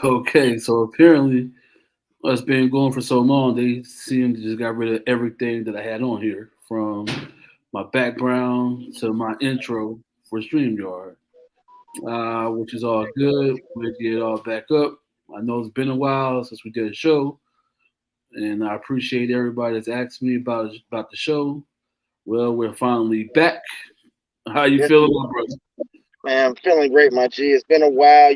Okay, so apparently us being going for so long, they seem to just got rid of everything that I had on here, from my background to my intro for StreamYard, which is all good. We'll get it all back up. I know it's been a while since we did a show, and I appreciate everybody that's asked me about the show. Well, we're finally back. How you Yes, feeling, my brother? man, I'm feeling great, my G. It's been a while,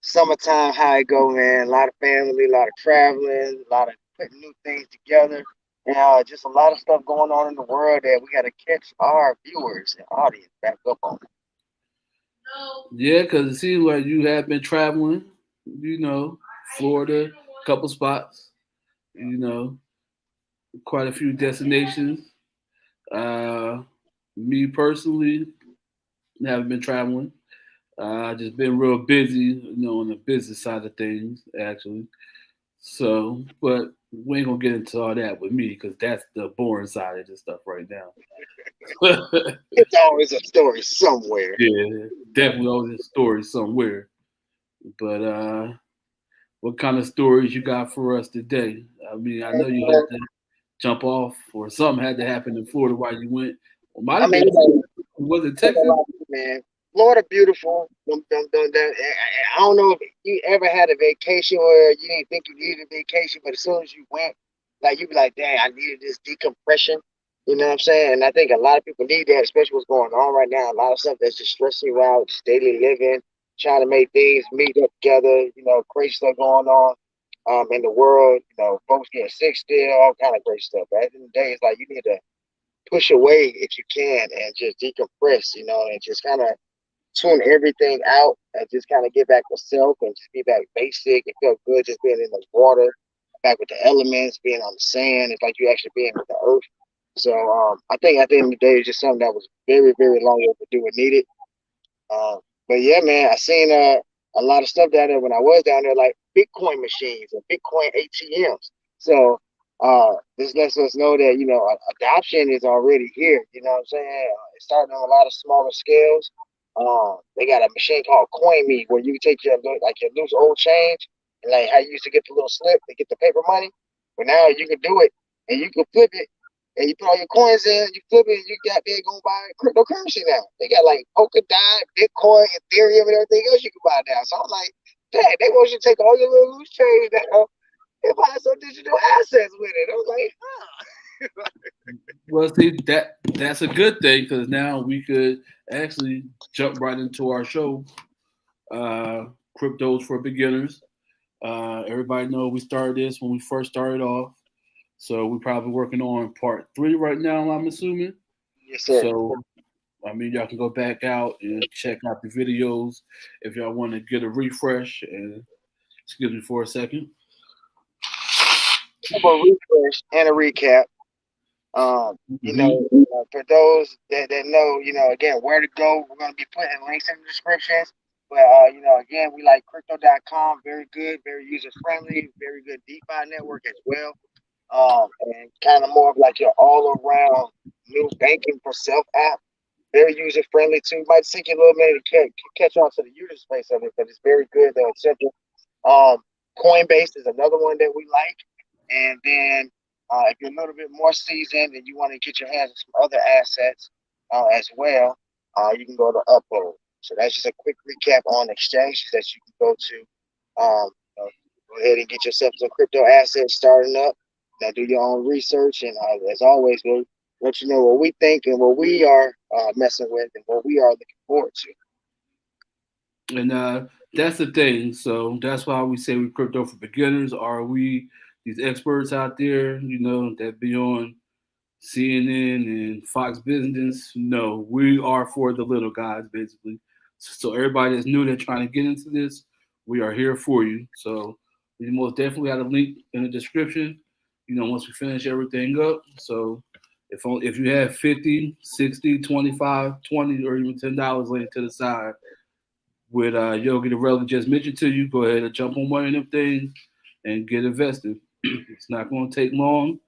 summertime, how it go, man. A lot of family, a lot of traveling, a lot of putting new things together, and just a lot of stuff going on in the world that we got to catch our viewers and audience back up on. Yeah, because it seems like you have been traveling, Florida, couple spots, you know, quite a few destinations. Uh, Me personally, haven't been traveling. Just been real busy, on the business side of things, actually. So, but we ain't gonna get into all that with me because that's the boring side of this stuff right now. It's always a story somewhere. Yeah, definitely always a story somewhere. But what kind of stories you got for us today? I mean, I know you had to jump off, or something had to happen in Florida while you went. It might I have mean, been Texas. Was it Texas? man, Florida beautiful. I don't know if you ever had a vacation where you didn't think you needed a vacation, but as soon as you went, like you be like, "Dang, I needed this decompression." You know what I'm saying? And I think a lot of people need that, especially what's going on right now. A lot of stuff that's just stressing you out, just daily living, trying to make things meet up together. Crazy stuff going on in the world. Folks getting sick still, all kind of great stuff. But at the end of the day, it's like you need to push away if you can and just decompress, and just kind of tune everything out and just kind of get back to self and just be back basic. It felt good just being in the water, back with the elements, being on the sand. It's like you actually being with the earth. So I think at the end of the day, it's just something that was very, very long overdue and needed. Um, but yeah, man, I seen a lot of stuff down there when I was down there, like Bitcoin machines and Bitcoin ATMs. So this lets us know that adoption is already here. You know what I'm saying? It's starting on a lot of smaller scales. They got a machine called CoinMe where you take your loose old change and like how you used to get the little slip to get the paper money, but now you can do it and you can flip it and you put all your coins in, you flip it, and you got there going buy cryptocurrency now. They got like Polkadot, Bitcoin, Ethereum, and everything else you can buy now. So I'm like, dang, they want you to take all your little loose change now and buy some digital assets with it. I was like, huh. Well, see, that's a good thing because now we could actually jump right into our show, uh, Cryptos for Beginners. Everybody know we started this when we first started off, so we're probably working on part three right now. I'm assuming. Yes, sir. So, I mean, y'all can go back out and check out the videos if y'all want to get a refresh. And excuse me for a second. A refresh and a recap. Hmm. For those that know, again, where to go, we're going to be putting links in the descriptions. But, again, we like crypto.com. Very good, very user friendly, very good DeFi network as well. And kind of more of like your all around new banking for self app. Very user friendly too. Might take you a little minute to catch on to the user space of it, but it's very good though. It's simple. Um, Coinbase is another one that we like. And then if you're a little bit more seasoned and you want to get your hands on some other assets as well, you can go to Upload. So that's just a quick recap on exchanges that you can go to. Go ahead and get yourself some crypto assets starting up. Now do your own research, and as always, we'll let you know what we think and what we are messing with and what we are looking forward to. And that's the thing. So that's why we say we're crypto for beginners. Are we these experts out there, that be on CNN and Fox Business? No, we are for the little guys, basically. So everybody that's new, that's trying to get into this, we are here for you. So we most definitely have a link in the description. Once we finish everything up. So if you have 50, 60, 25, 20, or even $10 laying to the side with Yogi the Relic just mentioned to you, go ahead and jump on one of them things and get invested. It's not going to take long.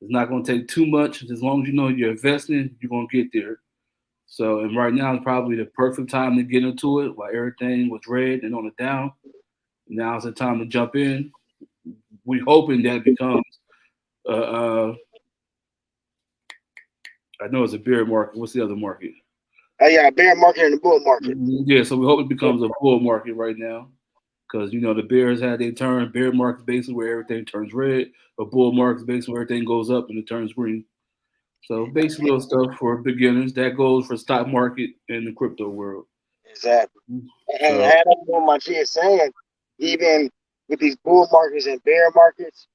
It's not going to take too much. As long as you know you're investing, you're going to get there. So, and right now is probably the perfect time to get into it while everything was red and on the down. Now's the time to jump in. We hoping that becomes I know it's a bear market. What's the other market? Yeah, bear market and the bull market. Yeah, so we hope it becomes a bull market right now because the Bears had their turn. Bear market basically where everything turns red. A bull market basically where everything goes up and it turns green. So basic little stuff for beginners. That goes for stock market and the crypto world. Exactly. And So I don't know what my is saying, even with these bull markets and bear markets,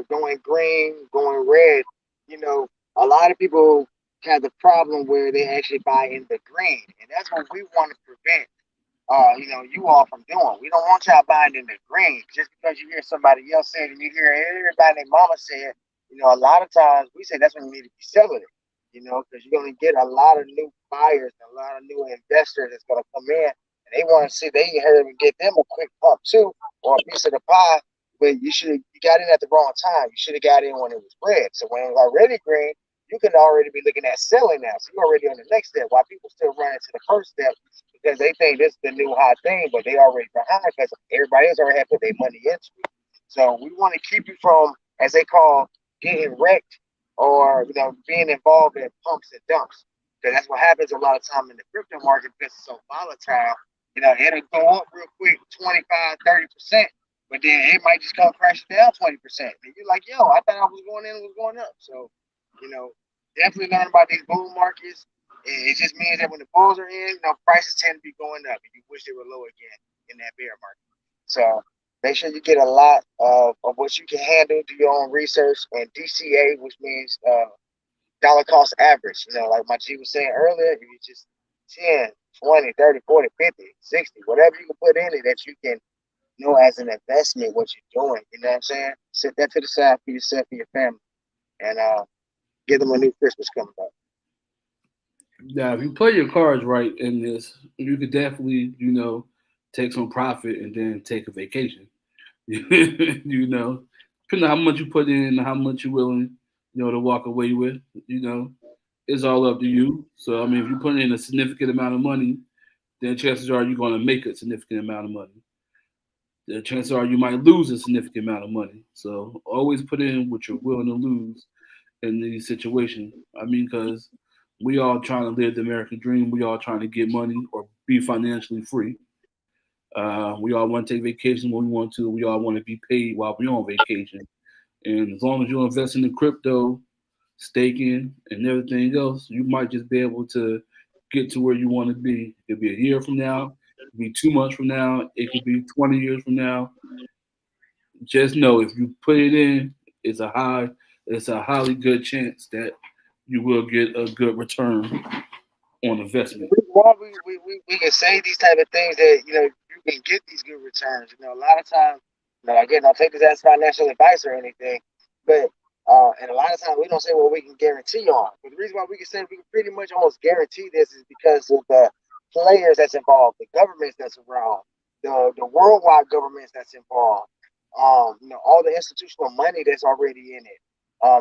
going green, going red, you know, a lot of people have the problem where they actually buy in the green. And that's what we want to prevent you all from doing. We don't want y'all buying in the green just because you hear somebody else say it and you hear everybody and mama say it. A lot of times we say that's when you need to be selling it. Because you're going to get a lot of new buyers and a lot of new investors that's going to come in and they want to see they heard and get them a quick pump too or a piece of the pie. But you got in at the wrong time. You should have got in when it was red. So when it was already green, you can already be looking at selling now. So you're already on the next step. While people still running to the first step because they think this is the new hot thing, but they already behind because everybody else already had put their money into it. So we want to keep you from, as they call, getting wrecked or being involved in pumps and dumps. Because that's what happens a lot of time in the crypto market because it's so volatile. It'll go up real quick, 25, 30%, but then it might just come crashing down 20%. And you're like, yo, I thought I was going in and was going up. So, you know, definitely learn about these bull markets. It just means that when the bulls are in, prices tend to be going up, and you wish they were low again in that bear market. So make sure you get a lot of what you can handle, do your own research, and DCA, which means dollar cost average. Like my G was saying earlier, if you just 10, 20, 30, 40, 50, 60, whatever you can put in it that you can know as an investment what you're doing. You know what I'm saying? Set that to the side for yourself and your family, and give them a new Christmas coming up. now, if you play your cards right in this, you could definitely, take some profit and then take a vacation. Depending on how much you put in and how much you're willing, to walk away with, you know, it's all up to you. So, I mean, if you put in a significant amount of money, then chances are you're going to make a significant amount of money. The chances are you might lose a significant amount of money. So, always put in what you're willing to lose in these situations. I mean, because we all trying to live the American dream. We all trying to get money or be financially free. We all want to take vacation when we want to. We all want to be paid while we're on vacation. And as long as you invest in the crypto, staking, and everything else, you might just be able to get to where you want to be. It could be a year from now, it could be 2 months from now, it could be 20 years from now. Just know if you put it in, it's a high, it's a highly good chance that you will get a good return on investment. Why we can say these type of things that you can get these good returns. A lot of times, again, don't take this as financial advice or anything, but and a lot of times we don't say what we can guarantee on. But the reason why we can say we can pretty much almost guarantee this is because of the players that's involved, the governments that's around, the worldwide governments that's involved, all the institutional money that's already in it.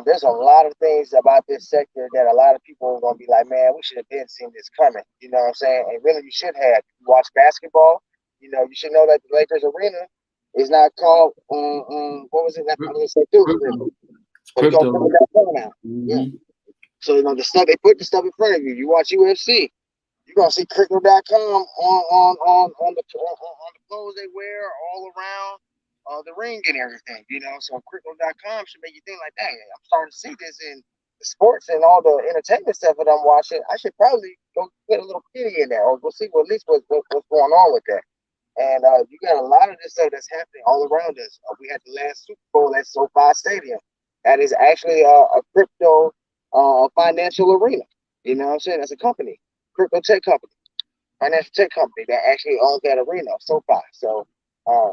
There's a lot of things about this sector that a lot of people are gonna be like, man, we should have been seeing this coming. You know what I'm saying? And really, you should have. If you watch basketball, you should know that the Lakers arena is not called what was it? I'm gonna say Duke Arena, Crypto. It's but it's called crypto. Crypto now. Yeah. Hmm. So the stuff they put the stuff in front of you. You watch UFC, you're gonna see crypto.com on the clothes they wear all around the ring and everything. So crypto.com should make you think like, dang, I'm starting to see this in the sports and all the entertainment stuff that I'm watching. I should probably go put a little kitty in there or go see at least what's going on with that. And you got a lot of this stuff that's happening all around us. We had the last Super Bowl at SoFi Stadium. That is actually a crypto financial arena. You know what I'm saying? That's a company, crypto tech company, financial tech company that actually owns that arena, SoFi. So uh,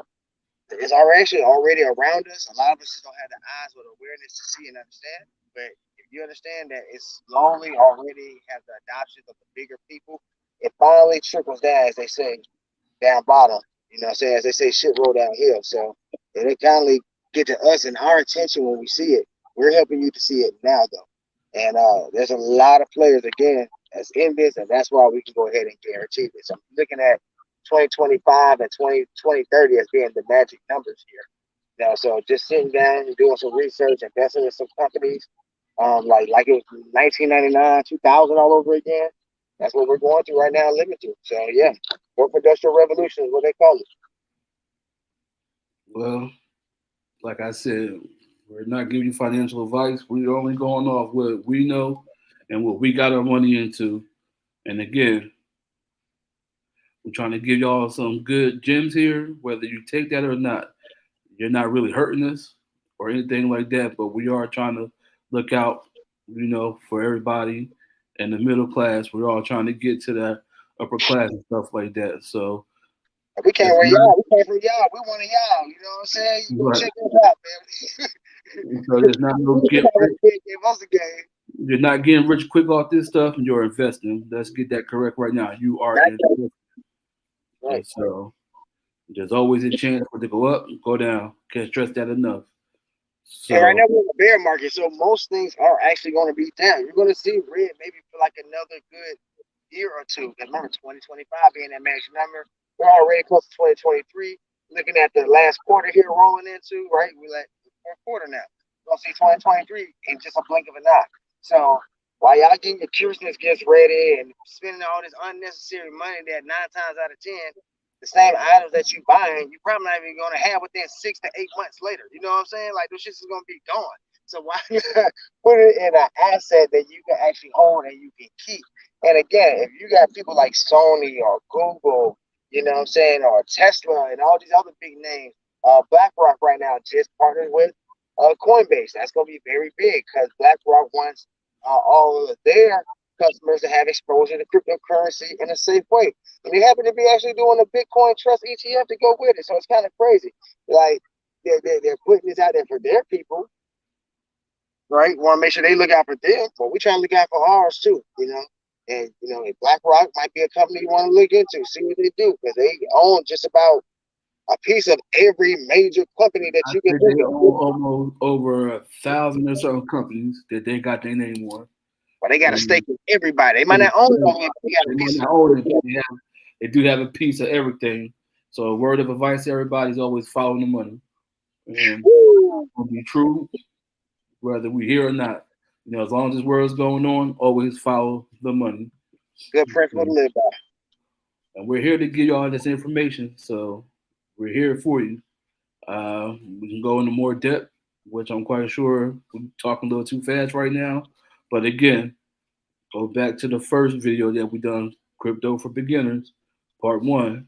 it's already around us. A lot of us just don't have the eyes or the awareness to see and understand. But if you understand that it's slowly already have the adoption of the bigger people, it finally trickles down, as they say, down bottom. You know what I'm saying? As they say, shit roll downhill. So it kindly get to us and our attention when we see it. We're helping you to see it now, though. And there's a lot of players again that's in this, and that's why we can go ahead and guarantee this. I'm looking at 2025 and 2030 as being the magic numbers here. So just sitting down and doing some research, investing in some companies, like it was 1999, 2000 all over again. That's what we're going through right now, living through. So yeah, fourth industrial revolution is what they call it. Well, like I said, we're not giving you financial advice. We're only going off what we know and what we got our money into. And again, we're trying to give y'all some good gems here, whether you take that or not. You're not really hurting us or anything like that, but we are trying to look out, for everybody in the middle class. We're all trying to get to that upper class and stuff like that. So We came it's with not y'all. We came from y'all. We one of y'all. You know what I'm saying? You go right. check us out, man. So there's not no get rich. Give us a game. You're not getting rich quick off this stuff, and you're investing. Let's get that correct right now. You are investing, Right. and so there's always a chance for it to go up, go down. Can't stress that enough. And right So now we're in the bear market, so most things are actually going to be down. You're going to see red maybe for like another good year or two. And remember, 2025 being that magic number, we're already close to 2023. Looking at the last quarter here rolling into, right? We're like fourth quarter now. We'll see 2023 in just a blink of an eye. So while y'all getting your Christmas gifts ready and spending all this unnecessary money that 9 times out of 10, the same items that you buying, you probably not even gonna have within 6 to 8 months later. You know what I'm saying? Like those shits is gonna be gone. So why not put it in an asset that you can actually hold and you can keep? And again, if you got people like Sony or Google, you know what I'm saying, or Tesla and all these other big names, BlackRock right now just partnered with Coinbase. That's gonna be very big because BlackRock wants all of their customers to have exposure to cryptocurrency in a safe way. And they happen to be actually doing a Bitcoin Trust ETF to go with it. So it's kind of crazy. Like they're putting this out there for their people, right? Want to make sure they look out for them, but we trying to look out for ours too, you know. And if BlackRock might be a company you want to look into, see what they do, because they own just about a piece of every major company that I you can think think they of. own almost over 1,000 or so companies that they got their name on. But they got a And stake in everybody. They might they not own it all, but they got a might piece not of own it, but it. they do have a piece of everything. So a word of advice to everybody is always follow the money. And Woo! it'll be true whether we hear or not. As long as this world's going on, always follow the money. Good principle to live by. And we're here to give you all this information. So we're here for you. We can go into more depth, which I'm quite sure we're talking a little too fast right now. But again, go back to the first video that we done, Crypto for Beginners, Part 1,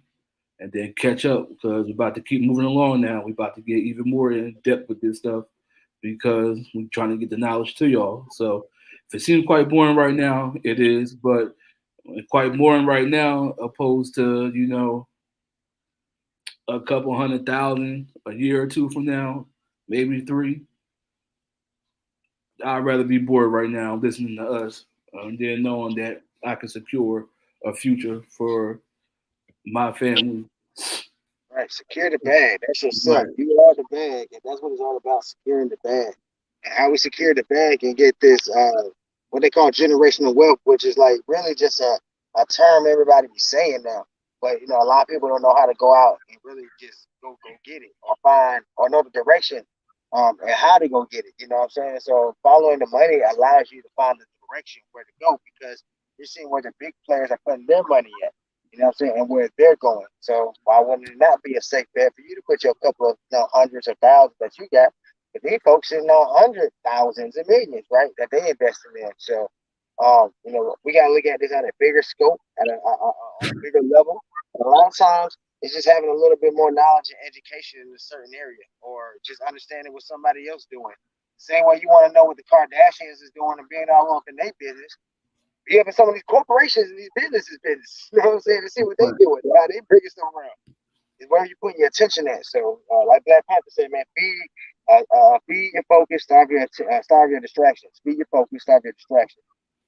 and then catch up because we're about to keep moving along now. We're about to get even more in depth with this stuff because we're trying to get the knowledge to y'all. So if it seems quite boring right now, it is, but quite boring right now opposed to, a couple 100,000 a year or two from now, maybe three. I'd rather be bored right now listening to us than knowing that I can secure a future for my family. Right, secure the bag. That's yourself. Right. You are the bag, and that's what it's all about: securing the bag. And how we secure the bag and get this, what they call generational wealth, which is like really just a term everybody be saying now. But a lot of people don't know how to go out and really just go get it or find or know the direction, and how to go get it. You know what I'm saying? So following the money allows you to find the direction where to go because you're seeing where the big players are putting their money at. You know what I'm saying? And where they're going. So why wouldn't it not be a safe bet for you to put your couple of hundreds of thousands that you got? But these folks sitting on hundred thousands and millions, right? That they invested in. So we gotta look at this on a bigger scope, at on a bigger level. And a lot of times it's just having a little bit more knowledge and education in a certain area, or just understanding what somebody else doing. Same way you want to know what the Kardashians is doing and being all up in their business, be up in some of these corporations and these businesses business. You know what I'm saying? To see what they Right. doing, how they bringing stuff around. Is where you putting your attention at. So, like Black Panther said, man, be your focus, starve your distractions. Be your focus, starve your distractions.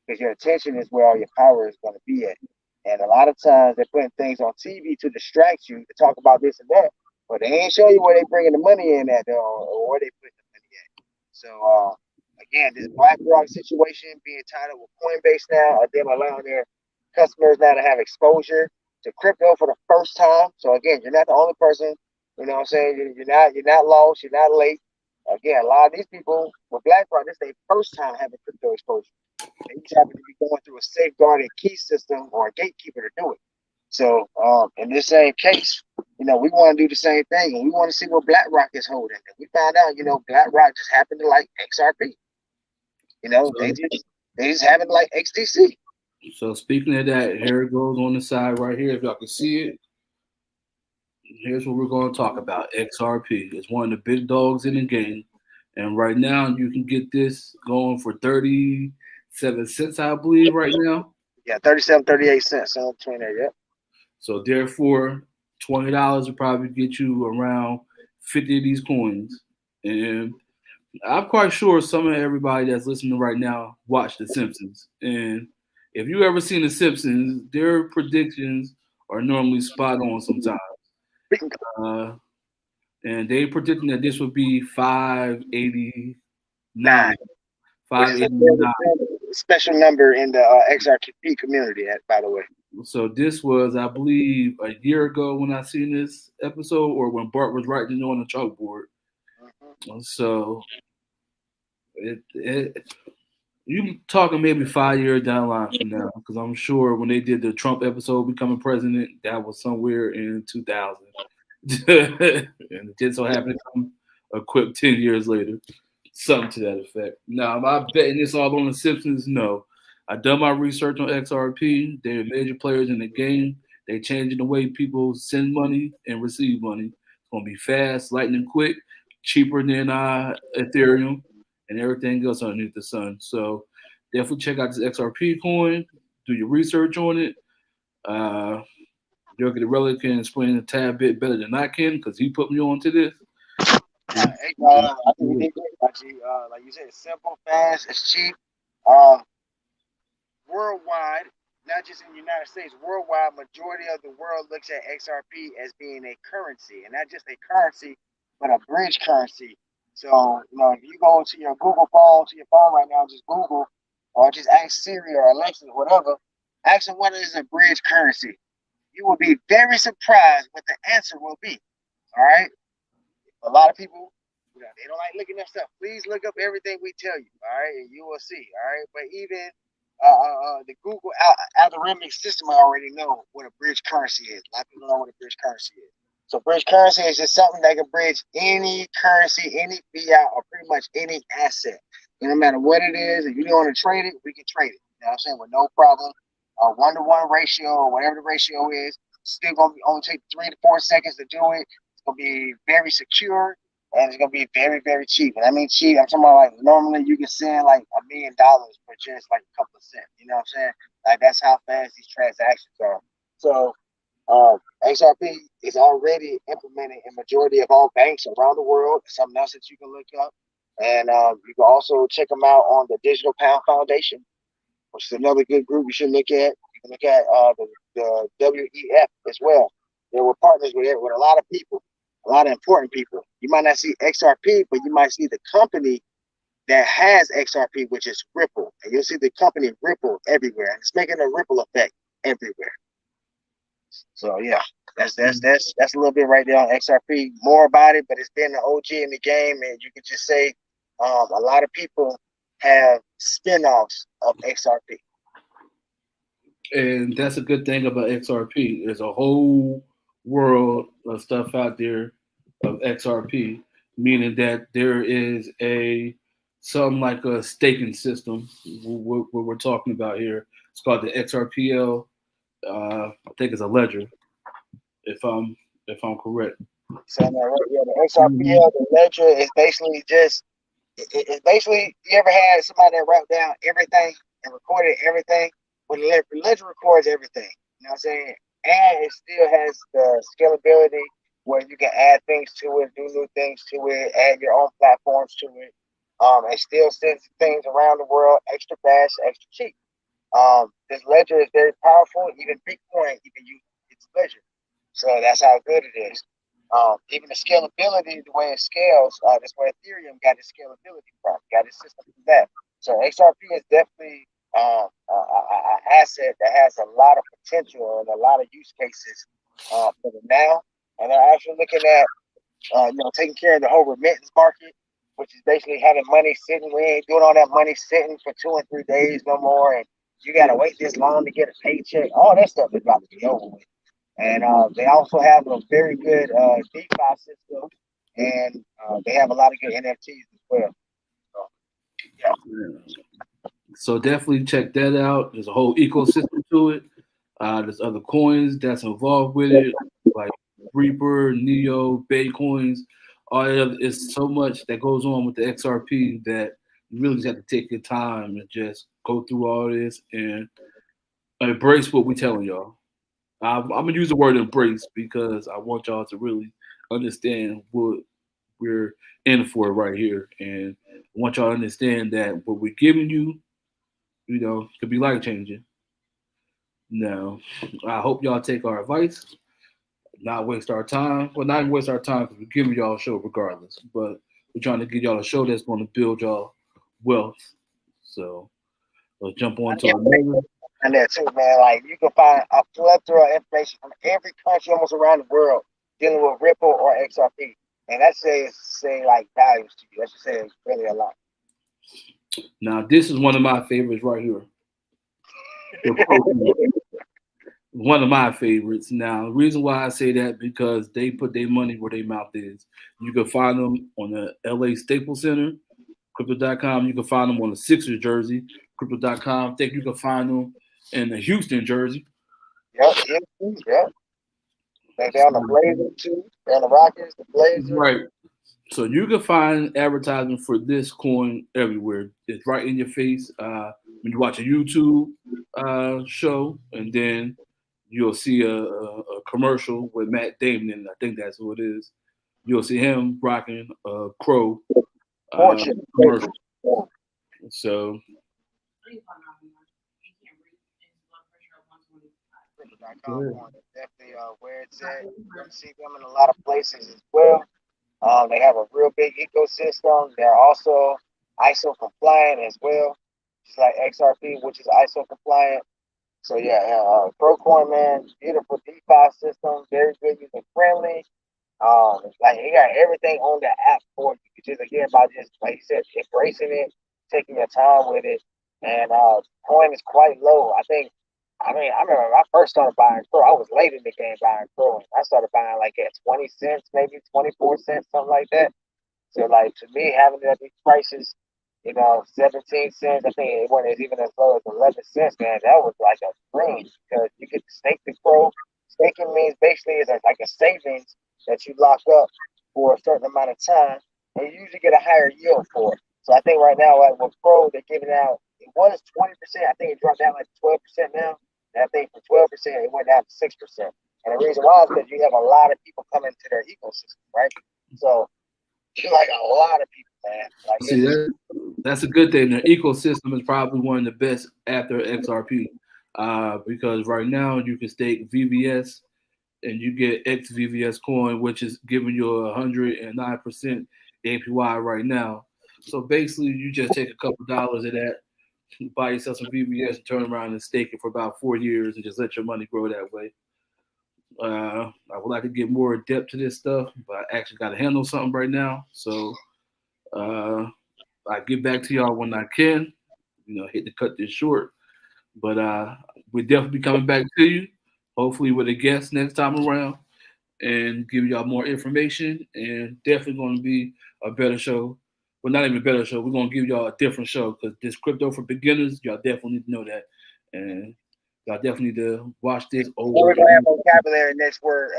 Because your attention is where all your power is going to be at. And a lot of times they're putting things on TV to distract you to talk about this and that, but they ain't showing you where they bringing the money in at or where they putting the money at. So again, this BlackRock situation being tied up with Coinbase now, them allowing their customers now to have exposure. to crypto for the first time. So again, you're not the only person. You know what I'm saying? You're not lost. You're not late. Again, a lot of these people with BlackRock, this is their first time having crypto exposure. They just happen to be going through a safeguarded key system or a gatekeeper to do it. So in this same case, we want to do the same thing, and we want to see what BlackRock is holding. And we found out, BlackRock just happened to like XRP. They So, just happen to like XDC. so speaking of that, here it goes on the side right here. If y'all can see it, here's what we're going to talk about. XRP is one of the big dogs in the game, and right now you can get this going for 37 cents, I believe, right now. Yeah, 37, 38 cents, somewhere between there. Yep. So therefore, $20 will probably get you around 50 of these coins. And I'm quite sure some of everybody that's listening right now watch The Simpsons. And if you ever seen The Simpsons, their predictions are normally spot on sometimes. Uh, and they predicting that this would be 589, Nine, which is a 589. special number in the XRP community, by the way. So this was, I believe, a year ago when I seen this episode, or when Bart was writing it on the chalkboard. Mm-hmm. So it you talking maybe 5 years down the line from now, because I'm sure when they did the Trump episode becoming president, that was somewhere in 2000, and it just so happened to come a quick 10 years later, something to that effect. Now, am I betting this all on the Simpsons? No, I done my research on XRP. They're major players in the game. They changing the way people send money and receive money. It's gonna be fast, lightning quick, cheaper than Ethereum and everything else underneath the sun. So definitely check out this XRP coin. Do your research on it. Uh, Yogi the Relic can explain a tad bit better than I can because he put me on to this. I think we did great, actually. Like you said, it's simple, fast, it's cheap. Um, Worldwide, not just in the United States, worldwide, majority of the world looks at XRP as being a currency, and not just a currency, but a bridge currency. So, if you go to your Google phone, to your phone right now, just Google, or just ask Siri or Alexa, whatever, ask them what is a bridge currency. You will be very surprised what the answer will be. All right. A lot of people, they don't like looking up stuff. Please look up everything we tell you, all right, and you will see, all right. But even the Google algorithmic system already know what a bridge currency is. A lot of people know what a bridge currency is. So bridge currency is just something that can bridge any currency, any fiat, or pretty much any asset. No matter what it is, if you want to trade it, we can trade it. You know what I'm saying? With no problem. 1-to-1 ratio or whatever the ratio is, still gonna be only take 3 to 4 seconds to do it. It's gonna be very secure, and it's gonna be very, very cheap. And I mean cheap, I'm talking about like normally you can send like $1 million for just like a couple of cents. You know what I'm saying? Like that's how fast these transactions are. So XRP is already implemented in majority of all banks around the world. It's something else that you can look up. And you can also check them out on the Digital Pound Foundation, which is another good group you should look at. You can look at the WEF as well. They were partners with a lot of people, a lot of important people. You might not see XRP, but you might see the company that has XRP, which is Ripple. And you'll see the company Ripple everywhere. And it's making a ripple effect everywhere. So yeah, that's a little bit right there on XRP. More about it, but it's been an OG in the game, and you could just say a lot of people have spin-offs of XRP. And that's a good thing about XRP. There's a whole world of stuff out there of XRP, meaning that there is a something like a staking system. What we're talking about here. It's called the XRPL. I think it's a ledger, if I'm correct. So yeah, the Mhm. XRPL, the ledger is basically just it's basically you ever had somebody that wrote down everything and recorded everything? When the ledger records everything, you know what I'm saying? And it still has the scalability where you can add things to it, do new things to it, add your own platforms to it. And still sends things around the world extra fast, extra cheap. This ledger is very powerful. Even Bitcoin, you can use its ledger. So that's how good it is. Even the scalability, the way it scales, that's where Ethereum got its scalability from, got its system from that. So XRP is definitely asset that has a lot of potential and a lot of use cases for the now. And they're actually looking at taking care of the whole remittance market, which is basically having money sitting. We ain't doing all that money sitting for 2 and 3 days no more, and you gotta wait this long to get a paycheck. All that stuff is about to be over with. And they also have a very good DeFi system, and they have a lot of good NFTs as well. So, yeah, So definitely check that out. There's a whole ecosystem to it. There's other coins that's involved with it, like Reaper, Neo, Baycoins. All that. It's so much that goes on with the XRP that you really just have to take your time and just go through all this and embrace what we're telling y'all. I'm gonna use the word embrace because I want y'all to really understand what we're in for right here, and I want y'all to understand that what we're giving you, could be life changing. Now, I hope y'all take our advice, not waste our time. Well, not even waste our time because we're giving y'all a show regardless. But we're trying to give y'all a show that's going to build y'all wealth. So let's jump on to another. and that too, man. Like you can find a plethora of information from every country almost around the world dealing with Ripple or XRP, and that says say like values to you. That should say really a lot. Now, this is one of my favorites right here. The protein. One of my favorites. Now, the reason why I say that because they put their money where their mouth is. You can find them on the LA Staples Center, crypto.com. You can find them on the Sixers jersey, crypto.com. I think you can find them in the Houston jersey. Yep, yep, yep. They on the Blazers too. They're on the Rockets, the Blazers. Right. So you can find advertisement for this coin everywhere. It's right in your face. When you watch a YouTube show, and then you'll see a commercial with Matt Damon, and I think that's who it is. You'll see him rocking a Crow Fortune. commercial. So Crypto.com definitely where it's at. You can see them in a lot of places as well. They have a real big ecosystem. They're also ISO compliant as well, just like XRP, which is ISO compliant. So yeah, Procoin, man, beautiful DeFi system, very good user friendly. Like you got everything on the app for you. It's just again about just like you said, embracing it, taking your time with it, and coin is quite low. I mean, I remember when I first started buying Pro. I was late in the game buying Pro. I started buying like at 20 cents, maybe 24 cents, something like that. So like to me, having it at these prices, 17 cents. I think it went as even as low as 11 cents. Man, that was like a dream because you get to stake the Pro. Staking means basically is like a savings that you lock up for a certain amount of time, and you usually get a higher yield for it. So I think right now, like with Pro, they're giving out. It was 20%. I think it dropped down like 12% now. And I think for 12%, it went down to 6%. And the reason why is because you have a lot of people coming to their ecosystem, right? So you like a lot of people, man. Like see it's that's a good thing. The ecosystem is probably one of the best after XRP because right now you can stake VVS and you get XVVS coin, which is giving you 109% APY right now. So basically, you just take a couple dollars of that, buy yourself some VVS, and turn around and stake it for about 4 years, and just let your money grow that way. I would like to get more in depth to this stuff, but I actually got to handle something right now. So uh, I get back to y'all when I can. Hate to cut this short, but we'll definitely be coming back to you. Hopefully with a guest next time around and give y'all more information and definitely going to be a better show. Well, not even a better show. We're going to give y'all a different show because this crypto for beginners, y'all definitely need to know that. And y'all definitely need to watch this over we're gonna have and vocabulary next word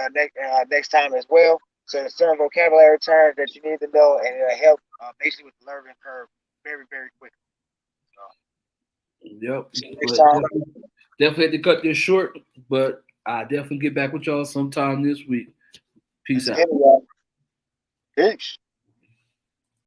next time as well. So there's certain vocabulary terms that you need to know, and it'll help basically with the learning curve very very quickly. So yep. next But time, definitely had to cut this short, but I definitely get back with y'all sometime this week. Peace let's out. get it, y'all. Peace.